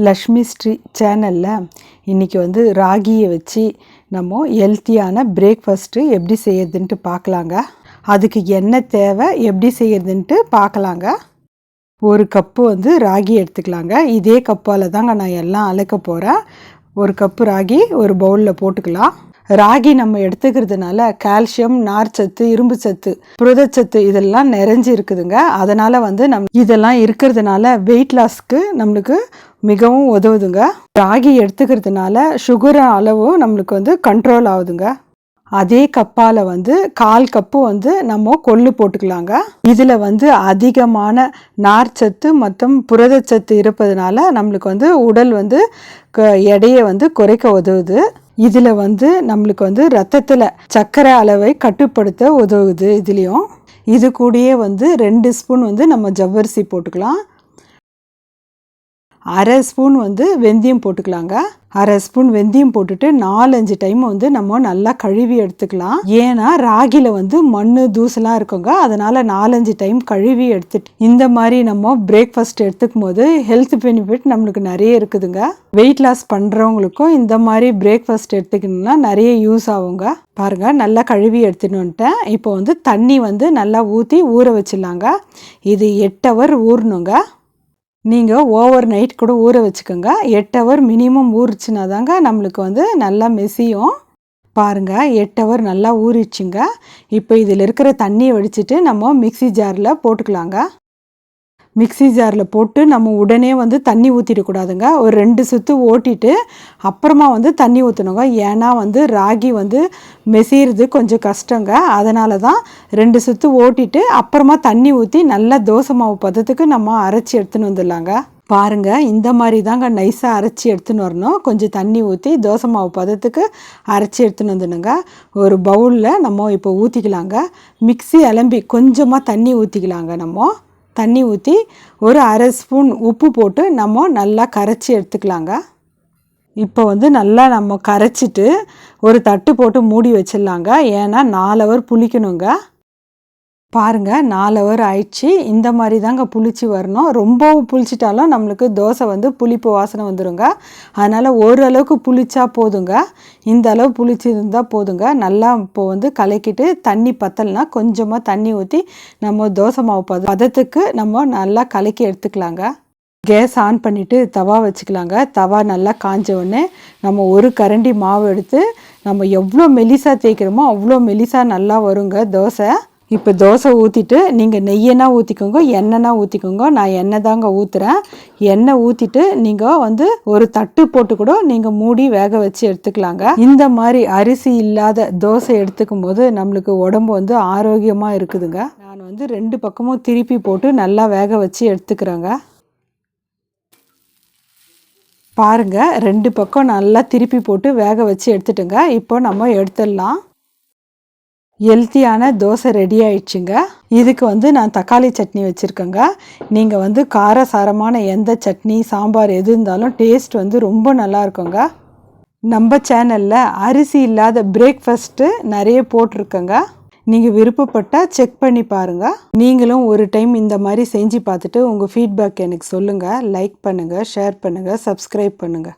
லக்ஷ்மி ஸ்ரீ சேனலில் இன்றைக்கி வந்து ராகியை வச்சு நம்ம ஹெல்த்தியான பிரேக்ஃபாஸ்ட்டு எப்படி செய்யறதுன்ட்டு பார்க்கலாங்க. அதுக்கு என்ன தேவை, எப்படி செய்யறதுன்ட்டு பார்க்கலாங்க. ஒரு கப்பு வந்து ராகி எடுத்துக்கலாங்க. இதே கப்பால் தாங்க நான் எல்லாம் அளக்க போகிறேன். ஒரு கப்பு ராகி ஒரு பவுலில் போட்டுக்கலாம். ராகி நம்ம எடுத்துக்கிறதுனால கால்சியம், நார்ச்சத்து, இரும்பு சத்து, புரதச்சத்து இதெல்லாம் நிறைஞ்சு இருக்குதுங்க. அதனால் வந்து இதெல்லாம் இருக்கிறதுனால வெயிட் லாஸ்க்கு நம்மளுக்கு மிகவும் உதவுதுங்க. ராகி எடுத்துக்கிறதுனால சுகர் அளவும் நம்மளுக்கு வந்து கண்ட்ரோல் ஆகுதுங்க. அதே கப்பால் வந்து 1/4 கப்பு வந்து நம்ம கொள்ளு போட்டுக்கலாங்க. இதில் வந்து அதிகமான நார்ச்சத்து மற்றும் புரதச்சத்து இருப்பதுனால நம்மளுக்கு வந்து உடல் வந்து எடையை வந்து குறைக்க உதவுது. இதில் வந்து நம்மளுக்கு வந்து ரத்தத்தில் சர்க்கரை அளவை கட்டுப்படுத்த உதவுது. இதுலேயும் இது கூடயே வந்து 2 ஸ்பூன் வந்து நம்ம ஜவ்வரிசி போட்டுக்கலாம். 1/2 ஸ்பூன் வந்து வெந்தயம் போட்டுக்கலாங்க. 1/2 ஸ்பூன் வெந்தயம் போட்டுட்டு 4-5 டைம் வந்து நம்ம நல்லா கழுவி எடுத்துக்கலாம். ஏன்னா ராகில வந்து மண் தூசெல்லாம் இருக்குங்க. அதனால் 4-5 டைம் கழுவி எடுத்துட்டு இந்த மாதிரி நம்ம பிரேக்ஃபாஸ்ட் எடுத்துக்கும் போது ஹெல்த் பெனிஃபிட் நம்மளுக்கு நிறைய இருக்குதுங்க. வெயிட் லாஸ் பண்ணுறவங்களுக்கும் இந்த மாதிரி பிரேக்ஃபாஸ்ட் எடுத்துக்கணும்னா நிறைய யூஸ் ஆகுங்க. பாருங்கள், நல்லா கழுவி எடுத்துன்னு வந்துட்டேன். இப்போ வந்து தண்ணி வந்து நல்லா ஊற்றி ஊற வச்சிடலாங்க. இது 8 ஹவர் ஊறணுங்க. நீங்கள் ஓவர் நைட் கூட ஊற வச்சுக்கோங்க. 8 ஹவர் மினிமம் ஊறிச்சுனா தாங்க நம்மளுக்கு வந்து நல்லா மெசியும். பாருங்கள், 8 ஹவர் நல்லா ஊறிடுச்சுங்க. இப்போ இதில் இருக்கிற தண்ணியை வடிச்சிட்டு நம்ம மிக்ஸி ஜாரில் போட்டுக்கலாங்க. மிக்ஸி ஜாரில் போட்டு நம்ம உடனே வந்து தண்ணி ஊற்றிடக்கூடாதுங்க. ஒரு 2 சுற்று ஓட்டிட்டு அப்புறமா வந்து தண்ணி ஊற்றணுங்க. ஏன்னா வந்து ராகி வந்து மெசிறது கொஞ்சம் கஷ்டங்க. அதனால தான் 2 சுற்று ஓட்டிட்டு அப்புறமா தண்ணி ஊற்றி நல்லா தோசை மாவு பதத்துக்கு நம்ம அரைச்சி எடுத்துன்னு வந்துடலாங்க. பாருங்கள், இந்த மாதிரி தாங்க நைஸாக அரைச்சி எடுத்துன்னு வரணும். கொஞ்சம் தண்ணி ஊற்றி தோசை மாவு பதத்துக்கு அரைச்சி எடுத்துன்னு வந்துடுங்க. ஒரு பவுலில் நம்ம இப்போ ஊற்றிக்கலாங்க. மிக்ஸி அலம்பி கொஞ்சமாக தண்ணி ஊற்றிக்கலாங்க. நம்ம தண்ணி ஊற்றி ஒரு 1/2 ஸ்பூன் உப்பு போட்டு நம்ம நல்லா கரைச்சி எடுத்துக்கலாங்க. இப்போ வந்து நல்லா நம்ம கரைச்சிட்டு ஒரு தட்டு போட்டு மூடி வச்சிடலாங்க. ஏன்னா 4 ஹவர் புளிக்கணுங்க. பாருங்கள், 4 ஹவர் ஆயிடுச்சு. இந்த மாதிரி தாங்க புளிச்சு வரணும். ரொம்பவும் புளிச்சிட்டாலும் நம்மளுக்கு தோசை வந்து புளிப்பு வாசனை வந்துடுங்க. அதனால் ஓரளவுக்கு புளிச்சா போதுங்க. இந்த அளவு புளிச்சு இருந்தால் போதுங்க. நல்லா இப்போ வந்து கலக்கிட்டு தண்ணி பத்தலைனா கொஞ்சமாக தண்ணி ஊற்றி நம்ம தோசை மாவு பதத்துக்கு நம்ம நல்லா கலக்கி எடுத்துக்கலாங்க. கேஸ் ஆன் பண்ணிவிட்டு தவா வச்சுக்கலாங்க. தவா நல்லா காஞ்ச உடனே நம்ம ஒரு கரண்டி மாவு எடுத்து நம்ம எவ்வளோ மெலிசா தேய்க்கிறோமோ அவ்வளோ மெலிசா நல்லா வருங்க தோசை. இப்போ தோசை ஊற்றிட்டு நீங்கள் நெய்யனா ஊற்றிக்கோங்க, எண்ணெய்னா ஊற்றிக்கோங்க. நான் எண்ணெய் தாங்க ஊற்றுறேன். எண்ணெய் ஊற்றிட்டு நீங்கள் வந்து ஒரு தட்டு போட்டு கூட நீங்கள் மூடி வேக வச்சு எடுத்துக்கலாங்க. இந்த மாதிரி அரிசி இல்லாத தோசை எடுத்துக்கும் போது நம்மளுக்கு உடம்பு வந்து ஆரோக்கியமாக இருக்குதுங்க. நான் வந்து 2 பக்கமும் திருப்பி போட்டு நல்லா வேக வச்சு எடுத்துக்கிறேங்க. பாருங்கள், 2 பக்கம் நல்லா திருப்பி போட்டு வேக வச்சு எடுத்துட்டுங்க. இப்போ நம்ம எடுத்துடலாம். ஹெல்த்தியான தோசை ரெடி ஆயிடுச்சுங்க. இதுக்கு வந்து நான் தக்காளி சட்னி வச்சுருக்கேங்க. நீங்கள் வந்து காரசாரமான எந்த சட்னி, சாம்பார் எது இருந்தாலும் டேஸ்ட் வந்து ரொம்ப நல்லா இருக்குங்க. நம்ம சேனலில் அரிசி இல்லாத பிரேக்ஃபாஸ்ட்டு நிறைய போட்டிருக்கேங்க. நீங்கள் விருப்பப்பட்டால் செக் பண்ணி பாருங்கள். நீங்களும் ஒரு டைம் இந்த மாதிரி செஞ்சு பார்த்துட்டு உங்கள் ஃபீட்பேக் எனக்கு சொல்லுங்கள். லைக் பண்ணுங்கள், ஷேர் பண்ணுங்கள், சப்ஸ்கிரைப் பண்ணுங்கள்.